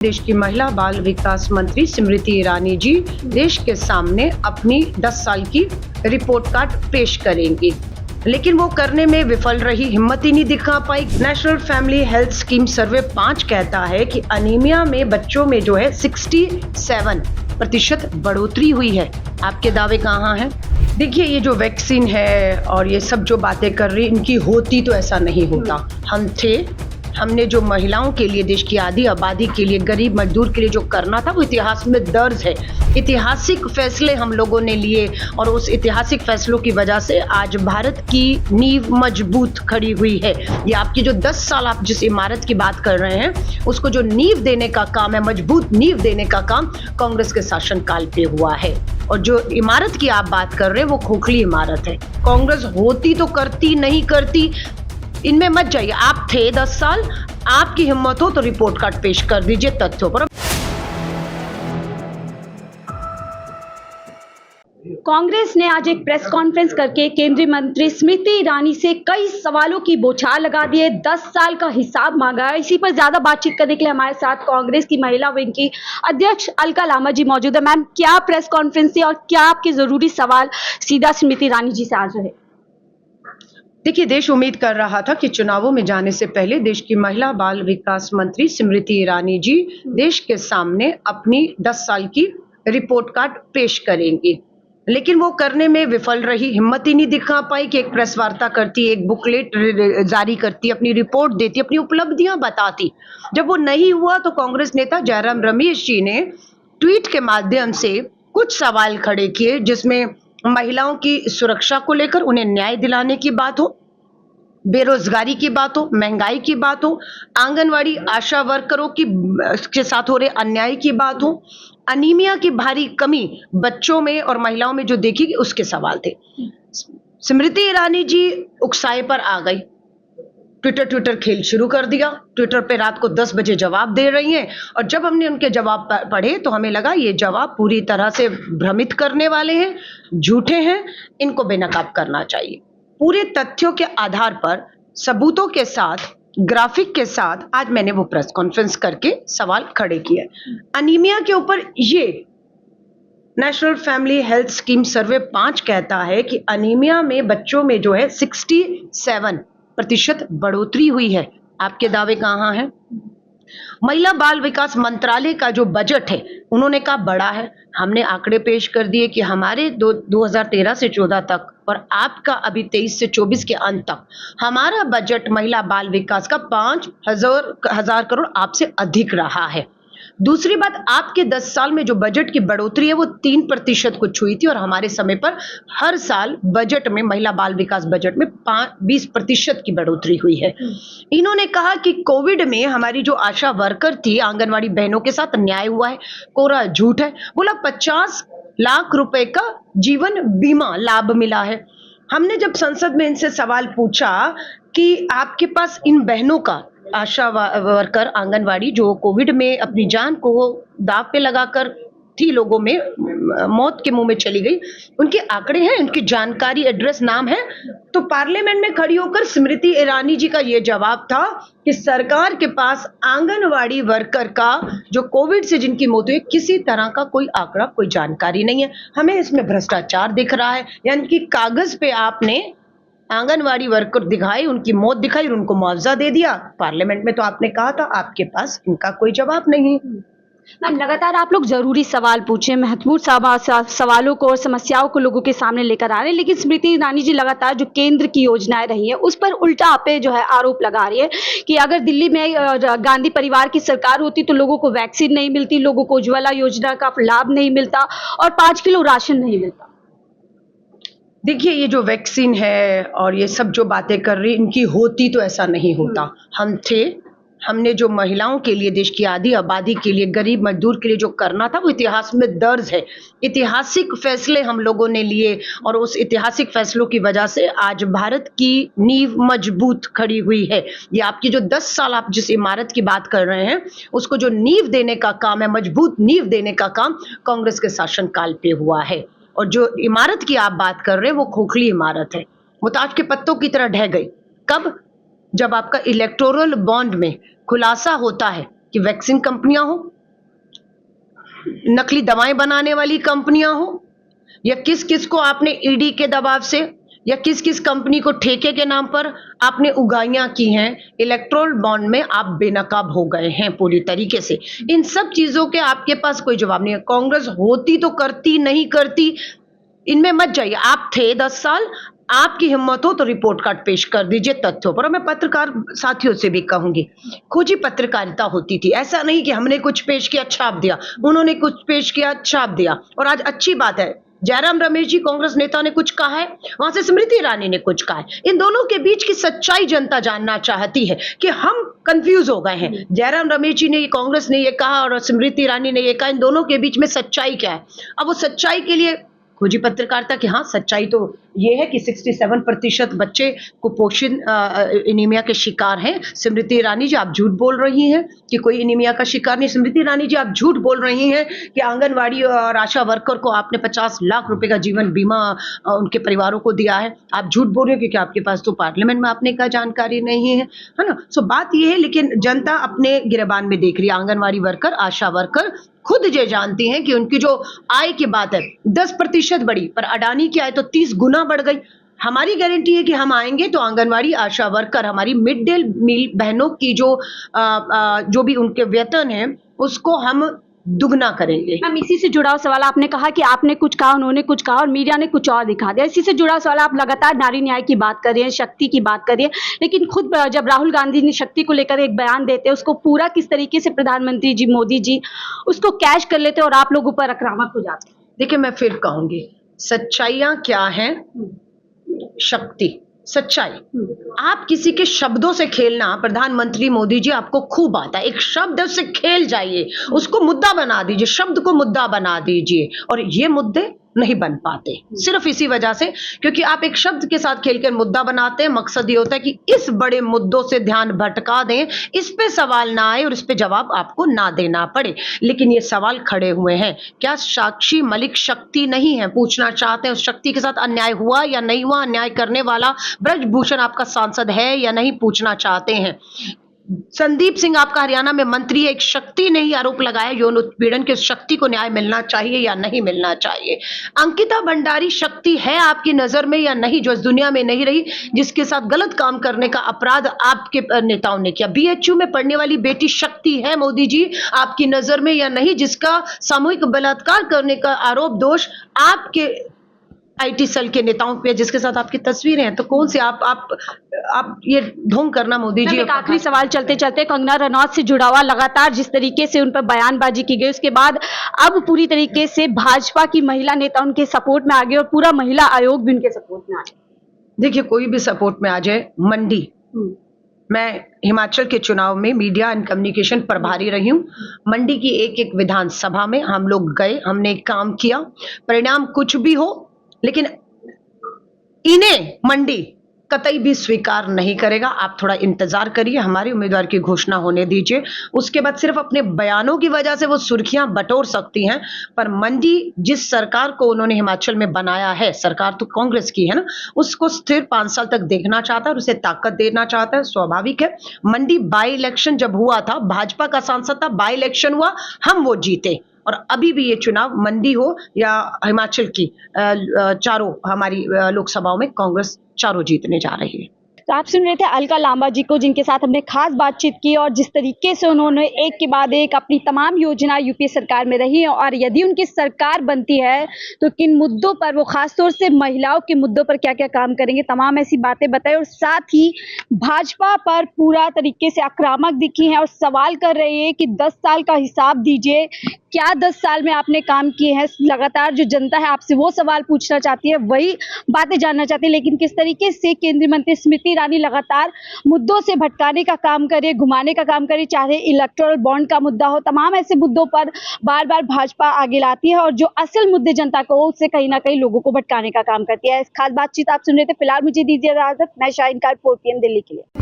देश की महिला बाल विकास मंत्री स्मृति ईरानी जी देश के सामने अपनी 10 साल की रिपोर्ट कार्ड पेश करेंगी, लेकिन वो करने में विफल रही, हिम्मत ही नहीं दिखा पाई। नेशनल फैमिली हेल्थ स्कीम सर्वे 5 कहता है कि अनीमिया में बच्चों में जो है 67% बढ़ोतरी हुई है। आपके दावे कहाँ हैं? देखिए, ये जो वैक्सीन है और ये सब जो बातें कर रही, इनकी होती तो ऐसा नहीं होता। हमने जो महिलाओं के लिए, देश की आधी आबादी के लिए, गरीब मजदूर के लिए जो करना था वो इतिहास में दर्ज है। ऐतिहासिक फैसले हम लोगों ने लिए और उस ऐतिहासिक फैसलों की वजह से आज भारत की नींव मजबूत खड़ी हुई है। ये आपकी जो 10 साल आप जिस इमारत की बात कर रहे हैं, उसको जो नींव देने का काम है, मजबूत नींव देने का काम कांग्रेस के शासनकाल पे हुआ है। और जो इमारत की आप बात कर रहे हैं वो खोखली इमारत है। कांग्रेस होती तो करती, नहीं करती इनमें मत जाइए। आप थे 10 साल, आपकी हिम्मत हो तो रिपोर्ट कार्ड पेश कर दीजिए तथ्यों पर। कांग्रेस ने आज एक प्रेस कॉन्फ्रेंस करके केंद्रीय मंत्री स्मृति ईरानी से कई सवालों की बौछार लगा दी है, 10 साल का हिसाब मांगा है। इसी पर ज्यादा बातचीत करने के लिए हमारे साथ कांग्रेस की महिला विंग की अध्यक्ष अलका लामा जी मौजूद है। मैम, क्या प्रेस कॉन्फ्रेंस थी और क्या आपके जरूरी सवाल सीधा स्मृति ईरानी जी से आज रहे? देखिए, देश उम्मीद कर रहा था कि चुनावों में जाने से पहले देश की महिला बाल विकास मंत्री स्मृति ईरानी जी देश के सामने अपनी 10 साल की रिपोर्ट कार्ड पेश करेंगी, लेकिन वो करने में विफल रही, हिम्मत ही नहीं दिखा पाई कि एक प्रेस वार्ता करती, एक बुकलेट जारी करती, अपनी रिपोर्ट देती, अपनी उपलब्धियां बताती। जब वो नहीं हुआ तो कांग्रेस नेता जयराम रमेश जी ने ट्वीट के माध्यम से कुछ सवाल खड़े किए, जिसमें महिलाओं की सुरक्षा को लेकर उन्हें न्याय दिलाने की बात हो, बेरोजगारी की बात हो, महंगाई की बात हो, आंगनवाड़ी आशा वर्करों की के साथ हो रहे अन्याय की बात हो, अनीमिया की भारी कमी बच्चों में और महिलाओं में जो देखी, उसके सवाल थे। स्मृति ईरानी जी उकसाए पर आ गई, ट्विटर खेल शुरू कर दिया। ट्विटर पे रात को 10 बजे जवाब दे रही हैं और जब हमने उनके जवाब पढ़े तो हमें लगा ये जवाब पूरी तरह से भ्रमित करने वाले हैं, झूठे हैं, इनको बेनकाब करना चाहिए। पूरे तथ्यों के आधार पर, सबूतों के साथ, ग्राफिक के साथ आज मैंने वो प्रेस कॉन्फ्रेंस करके सवाल खड़े किए। अनीमिया के ऊपर ये नेशनल फैमिली हेल्थ स्कीम सर्वे 5 कहता है कि अनीमिया में बच्चों में जो है 67% बढ़ोतरी हुई है। आपके दावे कहाँ हैं? महिला बाल विकास मंत्रालय का जो बजट है, उन्होंने कहा बड़ा है। हमने आंकड़े पेश कर दिए कि हमारे 2013 से 14 तक और आपका अभी 23 से 24 के अंत तक हमारा बजट महिला बाल विकास का 5,000 करोड़ आपसे अधिक रहा है। दूसरी बात, आपके 10 साल में जो बजट की बढ़ोतरी है वो 3% को छुई थी और हमारे समय पर हर साल बजट में, महिला बाल विकास बजट में 20% की बढ़ोतरी हुई है। इन्होंने कहा कि कोविड में हमारी जो आशा वर्कर थी, आंगनवाड़ी बहनों के साथ अन्याय हुआ है, कोरा झूठ है। बोला 50 लाख रुपए का जीवन बीमा लाभ मिला है। हमने जब संसद में इनसे सवाल पूछा कि आपके पास इन बहनों का, आशा वर्कर, आंगनवाड़ी जो कोविड में अपनी जान को दांव पे लगाकर थी, लोगों में मौत के मुंह में चली गई, उनके आंकड़े हैं, उनकी जानकारी, एड्रेस, नाम है। तो पार्लियामेंट में खड़ी होकर स्मृति ईरानी जी का यह जवाब था कि सरकार के पास आंगनवाड़ी वर्कर का जो कोविड से जिनकी मौत हुई, किसी तरह का कोई आंकड़ा, कोई जानकारी नहीं है। हमें इसमें भ्रष्टाचार दिख रहा है, यानी कि कागज पे आपने आंगनवाड़ी वर्कर दिखाई, उनकी मौत दिखाई और उनको मुआवजा दे दिया। पार्लियामेंट में तो आपने कहा था आपके पास इनका कोई जवाब नहीं। मैम, लगातार आप लोग जरूरी सवाल पूछे, महत्वपूर्ण सवालों को और समस्याओं को लोगों के सामने लेकर आ रहे हैं, लेकिन स्मृति ईरानी जी लगातार जो केंद्र की योजनाएं रही है उस पर उल्टा आप पे जो है आरोप लगा रही है कि अगर दिल्ली में गांधी परिवार की सरकार होती तो लोगों को वैक्सीन नहीं मिलती, लोगों को उज्ज्वला योजना का लाभ नहीं मिलता और 5 किलो राशन नहीं मिलता। देखिए, ये जो वैक्सीन है और ये सब जो बातें कर रही, इनकी होती तो ऐसा नहीं होता। हमने जो महिलाओं के लिए, देश की आधी आबादी के लिए, गरीब मजदूर के लिए जो करना था वो इतिहास में दर्ज है। ऐतिहासिक फैसले हम लोगों ने लिए और उस ऐतिहासिक फैसलों की वजह से आज भारत की नींव मजबूत खड़ी हुई है। ये आपकी जो 10 साल आप जिस इमारत की बात कर रहे हैं, उसको जो नींव देने का काम है, मजबूत नींव देने का काम कांग्रेस के शासनकाल पे हुआ है। और जो इमारत की आप बात कर रहे हैं वो खोखली इमारत है, वो ताज के पत्तों की तरह ढह गई। कब? जब आपका इलेक्टोरल बॉन्ड में खुलासा होता है कि वैक्सीन कंपनियां हो, नकली दवाएं बनाने वाली कंपनियां हो, या किस किस को आपने ईडी के दबाव से या किस किस कंपनी को ठेके के नाम पर आपने उगाइयां की हैं, इलेक्ट्रोल बॉन्ड में आप बेनकाब हो गए हैं पूरी तरीके से। इन सब चीजों के आपके पास कोई जवाब नहीं है। कांग्रेस होती तो करती, नहीं करती इनमें मत जाइए। आप थे 10 साल, आपकी हिम्मत हो तो रिपोर्ट कार्ड पेश कर दीजिए तथ्यों पर। और मैं पत्रकार साथियों से भी कहूंगी, खोजी पत्रकारिता होती थी। ऐसा नहीं कि हमने कुछ पेश किया छाप दिया, उन्होंने कुछ पेश किया छाप दिया। और आज अच्छी बात है, जयराम रमेश जी कांग्रेस नेता ने कुछ कहा है, वहां से स्मृति ईरानी ने कुछ कहा है। इन दोनों के बीच की सच्चाई जनता जानना चाहती है कि हम कंफ्यूज हो गए हैं। जयराम रमेश जी ने, कांग्रेस ने ये कहा और स्मृति ईरानी ने ये कहा, इन दोनों के बीच में सच्चाई क्या है? अब वो सच्चाई के लिए खोजी पत्रकारिता की, हाँ सच्चाई तो ये है कि 67% बच्चे कुपोषण एनीमिया के शिकार हैं। स्मृति ईरानी जी आप झूठ बोल रही हैं कि कोई एनीमिया का शिकार नहीं। स्मृति ईरानी जी आप झूठ बोल रही हैं कि आंगनवाड़ी और आशा वर्कर को आपने 50 लाख रुपए का जीवन बीमा उनके परिवारों को दिया है। आप झूठ बोल रहे हो क्योंकि आपके पास तो पार्लियामेंट में आपने का जानकारी नहीं है, है ना। सो बात ये है, लेकिन जनता अपने गिरबान में देख रही है। आंगनवाड़ी वर्कर, आशा वर्कर खुद ये जानती हैं कि उनकी जो आय की बात है 10% बढ़ी, पर अडानी की आय तो 30 गुना बढ़ गई। हमारी गारंटी है कि हम आएंगे तो आंगनवाड़ी, आशा वर्कर, हमारी मिड डे मील बहनों की जो भी उनके वेतन है उसको हम दुगना करेंगे। मैम, इसी से जुड़ा हुआ सवाल, आपने कहा कि आपने कुछ कहा, उन्होंने कुछ कहा और मीडिया ने कुछ और दिखा दिया। इसी से जुड़ा सवाल, आप लगातार नारी न्याय की बात कर रहे हैं, शक्ति की बात कर रही है, लेकिन खुद जब राहुल गांधी ने शक्ति को लेकर एक बयान देते हैं, उसको पूरा किस तरीके से प्रधानमंत्री जी, मोदी जी उसको कैश कर लेते हैं और आप लोगों पर आक्रामक हो जाते हैं। देखिए, मैं फिर कहूंगी, सच्चाइयां क्या हैं? शक्ति, सच्चाई। आप किसी के शब्दों से खेलना, प्रधानमंत्री मोदी जी आपको खूब आता है। एक शब्द से खेल जाइए, उसको मुद्दा बना दीजिए, शब्द को मुद्दा बना दीजिए, और ये मुद्दे नहीं बन पाते सिर्फ इसी वजह से क्योंकि आप एक शब्द के साथ खेलकर मुद्दा बनाते हैं। मकसद ये होता है कि इस बड़े मुद्दों से ध्यान भटका दें, इस पे सवाल ना आए और इस पे जवाब आपको ना देना पड़े। लेकिन ये सवाल खड़े हुए हैं, क्या साक्षी मलिक शक्ति नहीं है? पूछना चाहते हैं उस शक्ति के साथ अन्याय हुआ या नहीं हुआ? अन्याय करने वाला ब्रजभूषण आपका सांसद है या नहीं, पूछना चाहते हैं। संदीप सिंह आपका हरियाणा में मंत्री है, एक शक्ति ने ही आरोप लगाया यौन उत्पीड़न के, शक्ति को न्याय मिलना चाहिए या नहीं मिलना चाहिए? अंकिता भंडारी शक्ति है आपकी नजर में या नहीं, जो इस दुनिया में नहीं रही, जिसके साथ गलत काम करने का अपराध आपके नेताओं ने किया? बीएचयू में पढ़ने वाली बेटी शक्ति है मोदी जी आपकी नजर में या नहीं, जिसका सामूहिक बलात्कार करने का आरोप दोष आपके आईटी सेल के नेताओं पे, जिसके साथ आपकी तस्वीरें हैं? तो कौन से आप ये ढोंग करना मोदी जी। एक आखिरी सवाल चलते चलते, कंगना रनौत से जुड़ा हुआ, लगातार जिस तरीके से उन पर बयानबाजी की गई, उसके बाद अब पूरी तरीके से भाजपा की महिला नेता उनके सपोर्ट में आ गए और पूरा महिला आयोग भी उनके सपोर्ट में आ गया। देखिए, कोई भी सपोर्ट में आ जाए, मंडी, मैं हिमाचल के चुनाव में मीडिया एंड कम्युनिकेशन प्रभारी रही हूँ। मंडी की एक विधानसभा में हम लोग गए, हमने काम किया, परिणाम कुछ भी हो, लेकिन इन्हें मंडी कतई भी स्वीकार नहीं करेगा। आप थोड़ा इंतजार करिए, हमारे उम्मीदवार की घोषणा होने दीजिए, उसके बाद सिर्फ अपने बयानों की वजह से वो सुर्खियां बटोर सकती हैं, पर मंडी जिस सरकार को उन्होंने हिमाचल में बनाया है, सरकार तो कांग्रेस की है ना, उसको स्थिर 5 साल तक देखना चाहता है और उसे ताकत देना चाहता है। स्वाभाविक है। मंडी बाई इलेक्शन जब हुआ था, भाजपा का सांसद था, बाई इलेक्शन हुआ, हम वो जीते, और अभी भी ये चुनाव मंडी हो या हिमाचल की चारों हमारी लोकसभाओं में कांग्रेस चारों जीतने जा रही है। तो आप सुन रहे थे अलका लांबा जी को, जिनके साथ हमने खास बातचीत की और जिस तरीके से उन्होंने एक के बाद एक अपनी तमाम योजना यूपीए सरकार में रही है और यदि उनकी सरकार बनती है तो किन मुद्दों पर, वो खासतौर से महिलाओं के मुद्दों पर क्या क्या काम करेंगे, तमाम ऐसी बातें बताई। और साथ ही भाजपा पर पूरा तरीके से आक्रामक दिखी हैं और सवाल कर रही है कि 10 साल का हिसाब दीजिए, क्या 10 साल में आपने काम किए हैं? लगातार जो जनता है आपसे वो सवाल पूछना चाहती है, वही बातें जानना चाहती है। लेकिन किस तरीके से केंद्रीय मंत्री स्मृति ईरानी लगातार मुद्दों से भटकाने का काम करे, घुमाने का काम करे, चाहे इलेक्टोरल बॉन्ड का मुद्दा हो, तमाम ऐसे मुद्दों पर बार बार भाजपा आगे लाती है और जो असल मुद्दे जनता को, उससे कहीं ना कहीं लोगों को भटकाने का काम करती है। खास बातचीत आप सुन रहे थे। फिलहाल मुझे दीजिए इजाजत, मैं शाहीन कार 4 PM दिल्ली के लिए।